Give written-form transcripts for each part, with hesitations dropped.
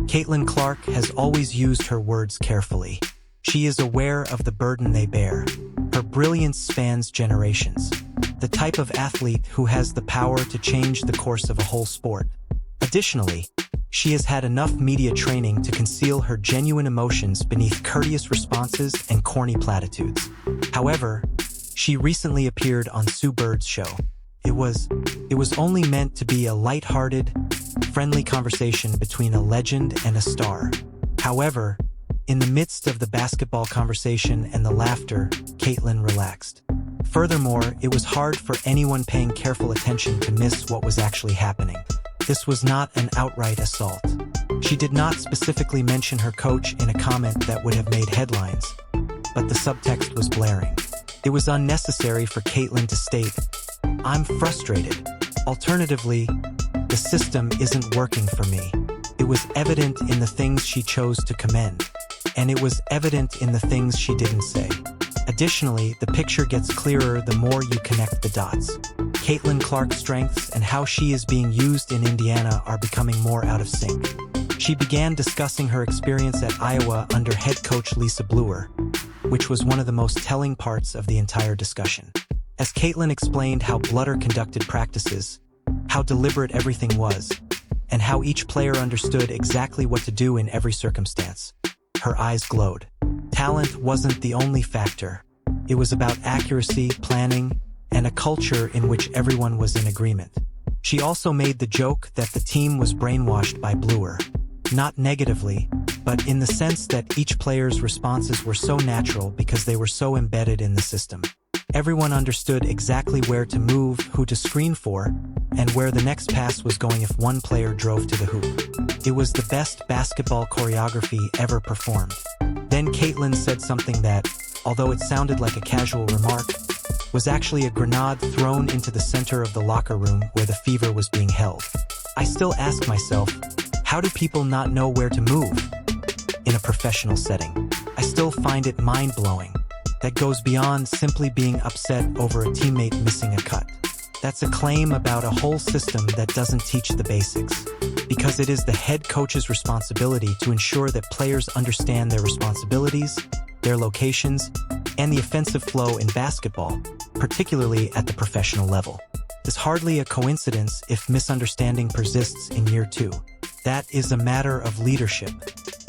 Caitlin Clark has always used her words carefully. She is aware of the burden they bear. Her brilliance spans generations. The type of athlete who has the power to change the course of a whole sport. Additionally, she has had enough media training to conceal her genuine emotions beneath courteous responses and corny platitudes. However, she recently appeared on Sue Bird's show. It was only meant to be a lighthearted, friendly conversation between a legend and a star. However, in the midst of the basketball conversation and the laughter, Caitlin relaxed. Furthermore, it was hard for anyone paying careful attention to miss what was actually happening. This was not an outright assault. She did not specifically mention her coach in a comment that would have made headlines, but the subtext was blaring. It was unnecessary for Caitlin to state, "I'm frustrated. Alternatively, the system isn't working for me." It was evident in the things she chose to commend, and it was evident in the things she didn't say. Additionally, the picture gets clearer the more you connect the dots. Caitlin Clark's strengths and how she is being used in Indiana are becoming more out of sync. She began discussing her experience at Iowa under head coach Lisa Bluer, which was one of the most telling parts of the entire discussion. As Caitlin explained how Blutter conducted practices, how deliberate everything was, and how each player understood exactly what to do in every circumstance, her eyes glowed. Talent wasn't the only factor. It was about accuracy, planning, and a culture in which everyone was in agreement. She also made the joke that the team was brainwashed by Bluer. Not negatively, but in the sense that each player's responses were so natural because they were so embedded in the system. Everyone understood exactly where to move, who to screen for, and where the next pass was going if one player drove to the hoop. It was the best basketball choreography ever performed. Then Caitlin said something that, although it sounded like a casual remark, was actually a grenade thrown into the center of the locker room where the fever was being held. I still ask myself, how do people not know where to move in a professional setting? I still find it mind-blowing. That goes beyond simply being upset over a teammate missing a cut. That's a claim about a whole system that doesn't teach the basics, because it is the head coach's responsibility to ensure that players understand their responsibilities, their locations, and the offensive flow in basketball, particularly at the professional level. It's hardly a coincidence if misunderstanding persists in year 2. That is a matter of leadership.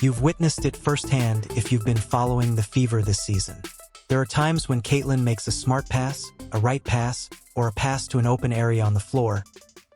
You've witnessed it firsthand if you've been following the Fever this season. There are times when Caitlin makes a smart pass, a right pass, or a pass to an open area on the floor,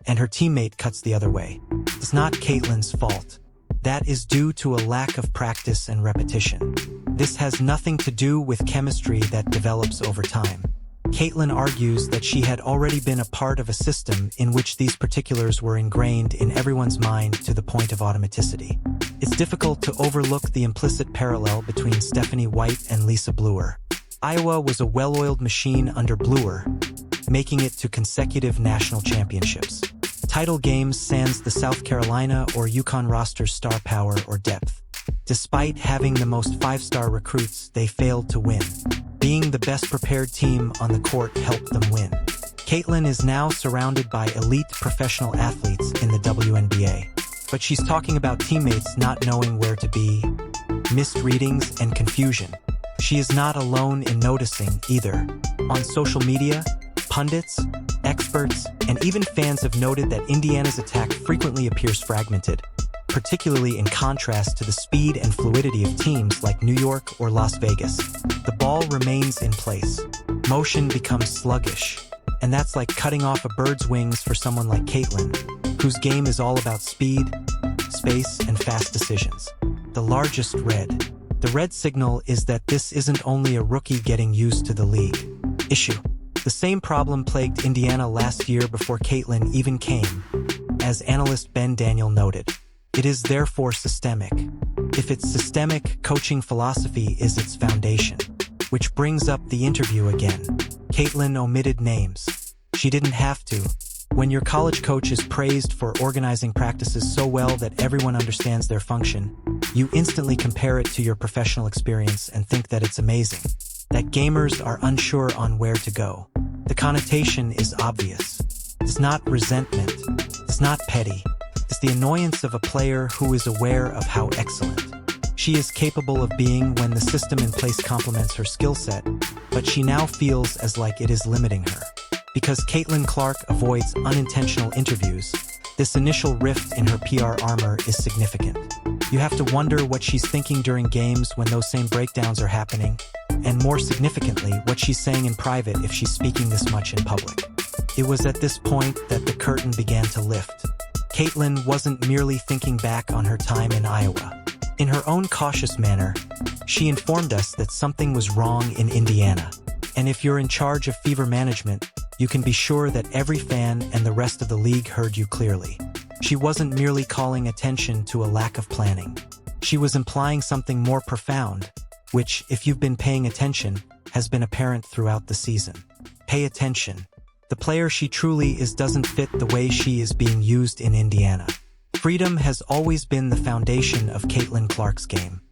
and her teammate cuts the other way. It's not Caitlin's fault. That is due to a lack of practice and repetition. This has nothing to do with chemistry that develops over time. Caitlin argues that she had already been a part of a system in which these particulars were ingrained in everyone's mind to the point of automaticity. It's difficult to overlook the implicit parallel between Stephanie White and Lisa Bluer. Iowa was a well-oiled machine under Bluer, making it to consecutive national championships. Title games sans the South Carolina or UConn roster's star power or depth. Despite having the most 5-star recruits, they failed to win. Being the best prepared team on the court helped them win. Caitlin is now surrounded by elite professional athletes in the WNBA. But she's talking about teammates not knowing where to be, missed readings, and confusion. She is not alone in noticing either. On social media, pundits, experts, and even fans have noted that Indiana's attack frequently appears fragmented, particularly in contrast to the speed and fluidity of teams like New York or Las Vegas. The ball remains in place. Motion becomes sluggish, and that's like cutting off a bird's wings for someone like Caitlin, whose game is all about speed, space, and fast decisions. The largest red. The red signal is that this isn't only a rookie getting used to the league. Issue. The same problem plagued Indiana last year before Caitlin even came, as analyst Ben Daniel noted. It is therefore systemic. If it's systemic, coaching philosophy is its foundation. Which brings up the interview again. Caitlin omitted names. She didn't have to. When your college coach is praised for organizing practices so well that everyone understands their function, you instantly compare it to your professional experience and think that it's amazing. That gamers are unsure on where to go. The connotation is obvious. It's not resentment. It's not petty. is the annoyance of a player who is aware of how excellent she is capable of being when the system in place complements her skill set, but she now feels as like it is limiting her. Because Caitlin Clark avoids unintentional interviews, this initial rift in her PR armor is significant. You have to wonder what she's thinking during games when those same breakdowns are happening, and more significantly, what she's saying in private if she's speaking this much in public. It was at this point that the curtain began to lift. Caitlin wasn't merely thinking back on her time in Iowa. In her own cautious manner, she informed us that something was wrong in Indiana. And if you're in charge of Fever management, you can be sure that every fan and the rest of the league heard you clearly. She wasn't merely calling attention to a lack of planning. She was implying something more profound, which, if you've been paying attention, has been apparent throughout the season. Pay attention. The player she truly is doesn't fit the way she is being used in Indiana. Freedom has always been the foundation of Caitlin Clark's game.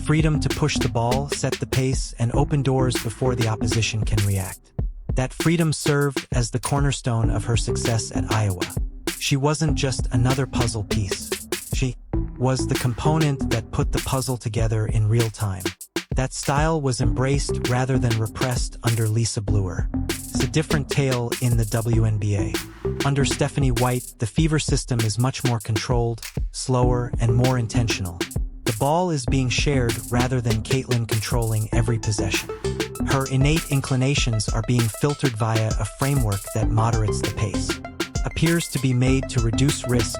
Freedom to push the ball, set the pace, and open doors before the opposition can react. That freedom served as the cornerstone of her success at Iowa. She wasn't just another puzzle piece. She was the component that put the puzzle together in real time. That style was embraced rather than repressed under Lisa Bluer. It's a different tale in the WNBA. Under Stephanie White, the Fever system is much more controlled, slower, and more intentional. The ball is being shared rather than Caitlin controlling every possession. Her innate inclinations are being filtered via a framework that moderates the pace. Appears to be made to reduce risk,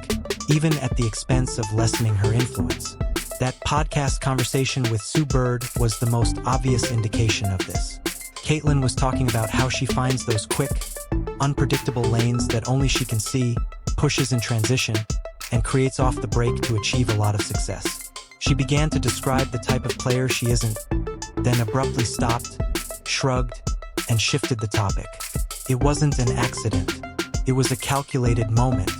even at the expense of lessening her influence. That podcast conversation with Sue Bird was the most obvious indication of this. Caitlin was talking about how she finds those quick, unpredictable lanes that only she can see, pushes in transition, and creates off the break to achieve a lot of success. She began to describe the type of player she isn't, then abruptly stopped, shrugged, and shifted the topic. It wasn't an accident. It was a calculated moment.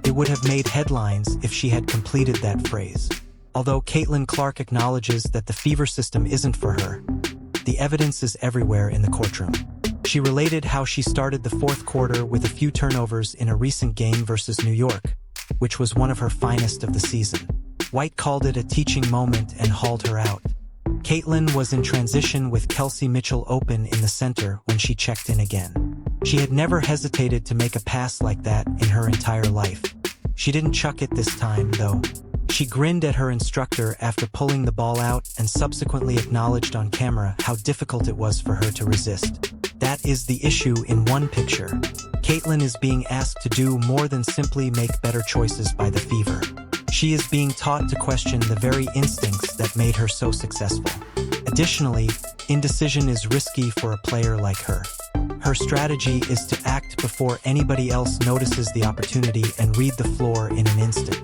It would have made headlines if she had completed that phrase. Although Caitlin Clark acknowledges that the Fever system isn't for her, the evidence is everywhere in the courtroom. She related how she started the fourth quarter with a few turnovers in a recent game versus New York, which was one of her finest of the season. White called it a teaching moment and hauled her out. Caitlin was in transition with Kelsey Mitchell open in the center when she checked in again. She had never hesitated to make a pass like that in her entire life. She didn't chuck it this time, though. She grinned at her instructor after pulling the ball out and subsequently acknowledged on camera how difficult it was for her to resist. That is the issue in one picture. Caitlin is being asked to do more than simply make better choices by the Fever. She is being taught to question the very instincts that made her so successful. Additionally, indecision is risky for a player like her. Her strategy is to act before anybody else notices the opportunity and read the floor in an instant.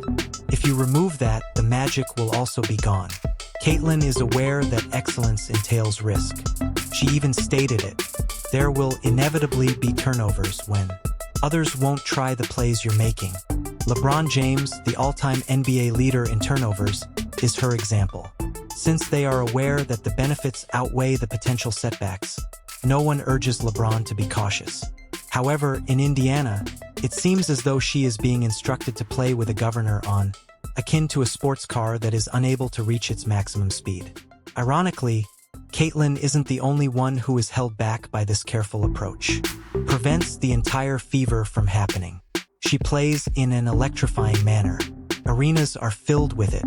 If you remove that, the magic will also be gone. Caitlin is aware that excellence entails risk. She even stated it. There will inevitably be turnovers when others won't try the plays you're making. LeBron James, the all-time NBA leader in turnovers, is her example. Since they are aware that the benefits outweigh the potential setbacks, no one urges LeBron to be cautious. However, in Indiana, it seems as though she is being instructed to play with a governor on, akin to a sports car that is unable to reach its maximum speed. Ironically, Caitlin isn't the only one who is held back by this careful approach. Prevents the entire Fever from happening. She plays in an electrifying manner. Arenas are filled with it.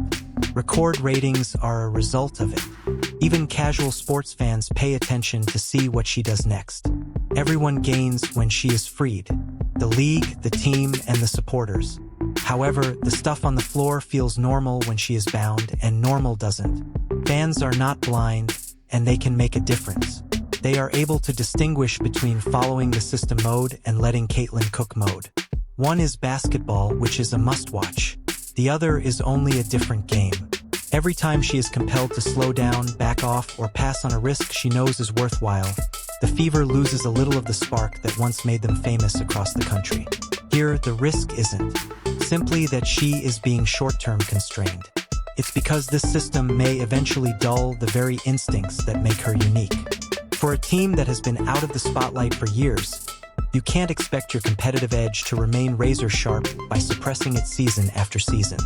Record ratings are a result of it. Even casual sports fans pay attention to see what she does next. Everyone gains when she is freed. The league, the team, and the supporters. However, the stuff on the floor feels normal when she is bound, and normal doesn't. Fans are not blind, and they can make a difference. They are able to distinguish between following the system mode and letting Caitlin cook mode. One is basketball, which is a must-watch. The other is only a different game. Every time she is compelled to slow down, back off, or pass on a risk she knows is worthwhile, the Fever loses a little of the spark that once made them famous across the country. Here, the risk isn't simply that she is being short-term constrained. It's because this system may eventually dull the very instincts that make her unique. For a team that has been out of the spotlight for years, You can't expect your competitive edge to remain razor-sharp by suppressing it season after season.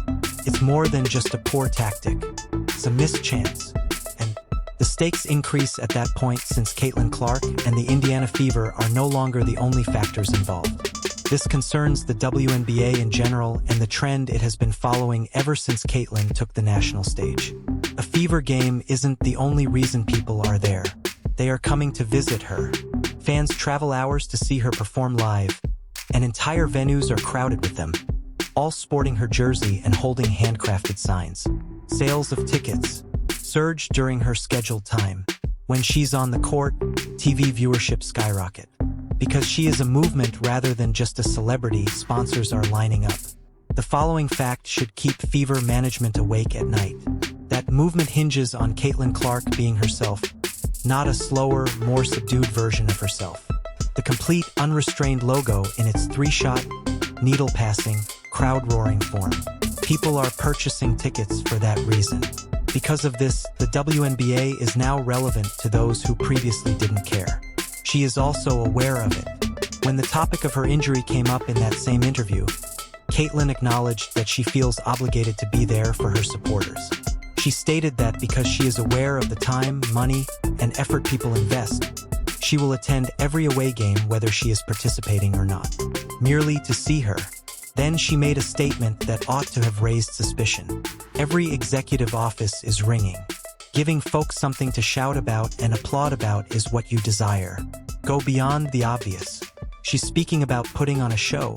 It's more than just a poor tactic. It's a missed chance. And the stakes increase at that point since Caitlin Clark and the Indiana Fever are no longer the only factors involved. This concerns the WNBA in general and the trend it has been following ever since Caitlin took the national stage. A Fever game isn't the only reason people are there. They are coming to visit her. Fans travel hours to see her perform live, and entire venues are crowded with them, all sporting her jersey and holding handcrafted signs. Sales of tickets surge during her scheduled time. When she's on the court, TV viewership skyrocket. Because she is a movement rather than just a celebrity, sponsors are lining up. The following fact should keep Fever management awake at night. That movement hinges on Caitlin Clark being herself, not a slower, more subdued version of herself. The complete, unrestrained logo in its three-shot, needle-passing, crowd-roaring form. People are purchasing tickets for that reason. Because of this, the WNBA is now relevant to those who previously didn't care. She is also aware of it. When the topic of her injury came up in that same interview, Caitlin acknowledged that she feels obligated to be there for her supporters. She stated that because she is aware of the time, money, and effort people invest, she will attend every away game whether she is participating or not, merely to see her. Then she made a statement that ought to have raised suspicion. Every executive office is ringing. Giving folks something to shout about and applaud about is what you desire. Go beyond the obvious. She's speaking about putting on a show,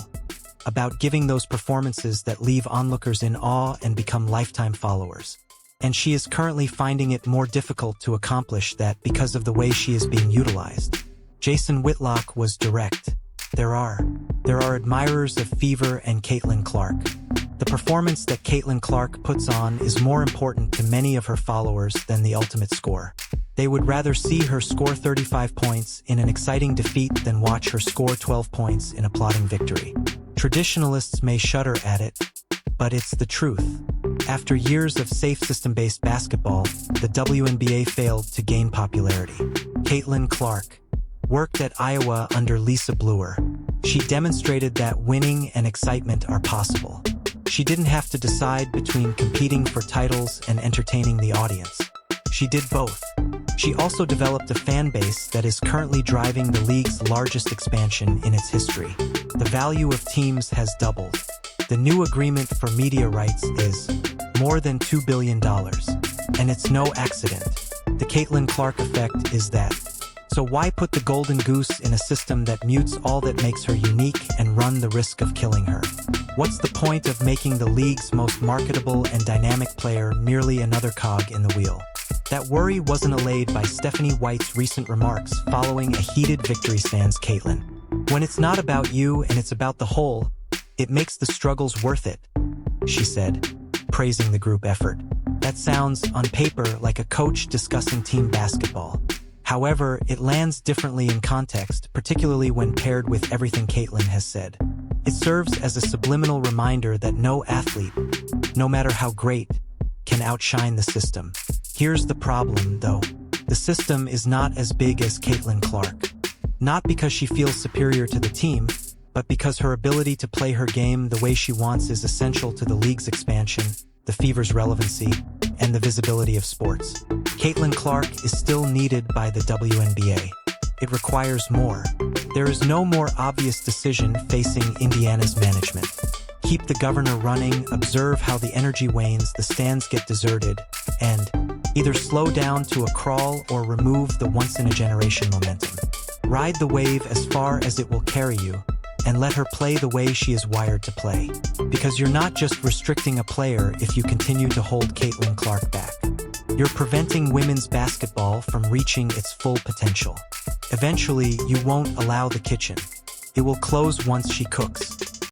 about giving those performances that leave onlookers in awe and become lifetime followers. And she is currently finding it more difficult to accomplish that because of the way she is being utilized. Jason Whitlock was direct. There are admirers of Fever and Caitlin Clark. The performance that Caitlin Clark puts on is more important to many of her followers than the ultimate score. They would rather see her score 35 points in an exciting defeat than watch her score 12 points in a plotting victory. Traditionalists may shudder at it, but it's the truth. After years of safe system-based basketball, the WNBA failed to gain popularity. Caitlin Clark worked at Iowa under Lisa Bluer. She demonstrated that winning and excitement are possible. She didn't have to decide between competing for titles and entertaining the audience. She did both. She also developed a fan base that is currently driving the league's largest expansion in its history. The value of teams has doubled. The new agreement for media rights is more than $2 billion. And it's no accident. The Caitlin Clark effect is that. So why put the golden goose in a system that mutes all that makes her unique and run the risk of killing her? What's the point of making the league's most marketable and dynamic player merely another cog in the wheel? That worry wasn't allayed by Stephanie White's recent remarks following a heated victory sans Caitlin. When it's not about you and it's about the whole, it makes the struggles worth it, she said, praising the group effort. That sounds, on paper, like a coach discussing team basketball. However, it lands differently in context, particularly when paired with everything Caitlin has said. It serves as a subliminal reminder that no athlete, no matter how great, can outshine the system. Here's the problem, though. The system is not as big as Caitlin Clark. Not because she feels superior to the team, but because her ability to play her game the way she wants is essential to the league's expansion, the Fever's relevancy, and the visibility of sports. Caitlin Clark is still needed by the WNBA. It requires more. There is no more obvious decision facing Indiana's management. Keep the governor running, observe how the energy wanes, the stands get deserted, and either slow down to a crawl or remove the once-in-a-generation momentum. Ride the wave as far as it will carry you, and let her play the way she is wired to play. Because you're not just restricting a player if you continue to hold Caitlin Clark back. You're preventing women's basketball from reaching its full potential. Eventually, you won't allow the kitchen. It will close once she cooks.